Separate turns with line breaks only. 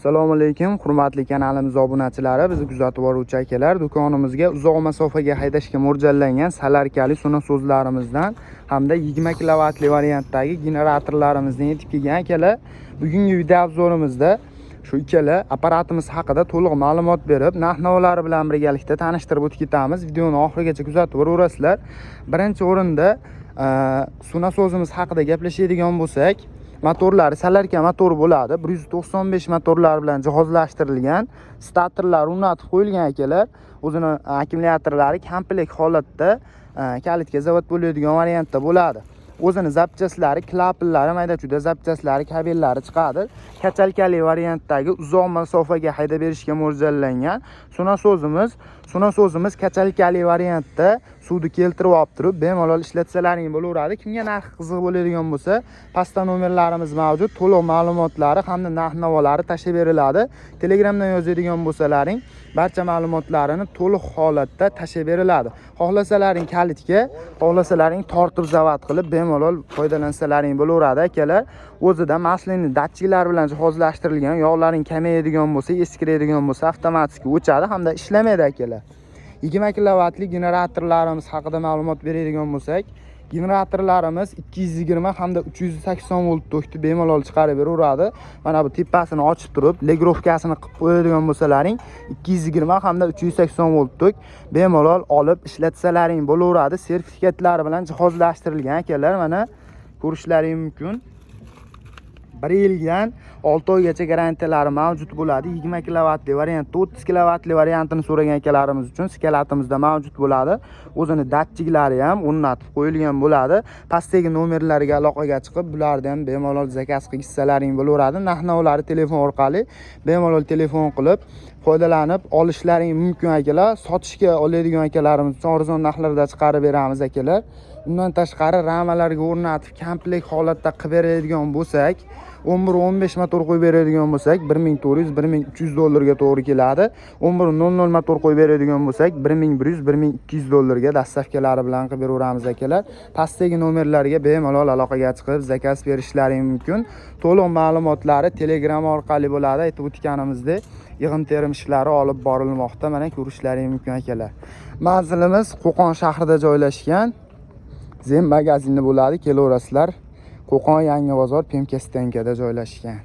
Assalomu alaykum, hurmatli kanalimiz obunachilari, bizni kuzatib boruvchi akalar, do'konimizga uzoq masofaga haydashga mo'ljallangan salarkali so'zlarimizdan hamda 20 kilovatli variantdagi generatorlarimizdan yetib kelgan akalar. Bugungi video obzorimizda shu ikkala apparatimiz haqida to'liq ma'lumot berib, narx-navolari bilan birgalikda tanishtirib o'tib ketamiz. Videoni oxirigacha kuzatib boraverasizlar. Birinchi o'rinda so'zimiz haqida gaplashadigan bo'lsak, motorlari salarka motor bo'ladi. 195 motorlar bilan jihozlashtirilgan, statorlar o'rnatib qo'yilgan akalar. O'zini akkumulyatorlari komplekt holatda kalitga zavod bo'ladigan variantda bo'ladi. O'zini zapchaslari, klapanlari, mayda-chuyda zapchaslari, kabellari chiqadi. Kachalkali variantdagi uzoq masofaga haydab berishga mo'ljallangan. So'zimiz kachalkali variantda suvni keltirib olib turib, bemalol ishlatsalaring bo'laveradi. Kimga narxi qiziq bo'ladigan bo'lsa, pastda nomerlarimiz mavjud. To'liq ma'lumotlari hamda narx-navolari tashlab beriladi. Telegramdan yozadigan bo'lsalaring, barcha ma'lumotlarini to'liq holatda tashlab beriladi. Xohlasalaring kalitga, xohlasalaring tortib zavod qilib bemalol foydalansalaring bo'laveradi akalar. O'zida maslinli datchiklar bilan jihozlashtirilgan, yog'laring kamayadigan bo'lsa, eskiradigan bo'lsa, avtomatik o'chadi hamda ishlamaydi akalar. 20 kilovatli generatorlarimiz haqida ma'lumot beradigan bo'lsak, generatorlarimiz 220 hamda 380 volt tokni bemalol chiqarib beraveradi. Mana bu tepasini ochib turib, legrovkasini qilib qo'yadigan bo'lsalaring, 220 hamda 380 volt tok bemalol olib ishlatsalaring bo'laveradi. Sertifikatlari bilan jihozlashtirilgan akalar, mana ko'rishlaring mumkin. 1 yildan 6 oygacha garantiyalari mavjud bo'ladi. 20 kilovatli variantda 30 kilovatli variantini so'ragan akalarimiz uchun skalatimizda mavjud bo'ladi. O'zini datchiklari ham o'rnatib qo'yilgan bo'ladi. Pastdagi nomerlarga aloqaga chiqib, bularni ham bemalol zakaz qilsalaring bo'laveradi. Narx-navolari telefon orqali bemalol telefon qilib foydalanib olishlaring mumkin akalar. Sotishga oladigan akalarimiz uchun arzon narxlarda chiqarib beramiz akalar. Undan tashqari ramalarga o'rnatib komplekt holatda qilib beradigan bo'lsak, 11-15 motor qo'yib beradigan bo'lsak, 1400-1300 dollarga to'g'ri keladi. 11-00 motor qo'yib beradigan bo'lsak, 1100-1200 dollarga dastavkalari bilan qilib beraveramiz akalar. Pastdagi nomerlarga bemalol aloqaga chiqib zakaz berishlaring mumkin. To'liq ma'lumotlari Telegram orqali bo'ladi. Aytib o'tganimizdek, yig'im-terim ishlari olib borilmoqda. Mana ko'rishlaring mumkin akalar. Manzilimiz Qo'qon shahrida joylashgan. Zem magazinni bo'ladi, kelaverasizlar. Qo'qon Yangi bozor PMK stankada joylashgan.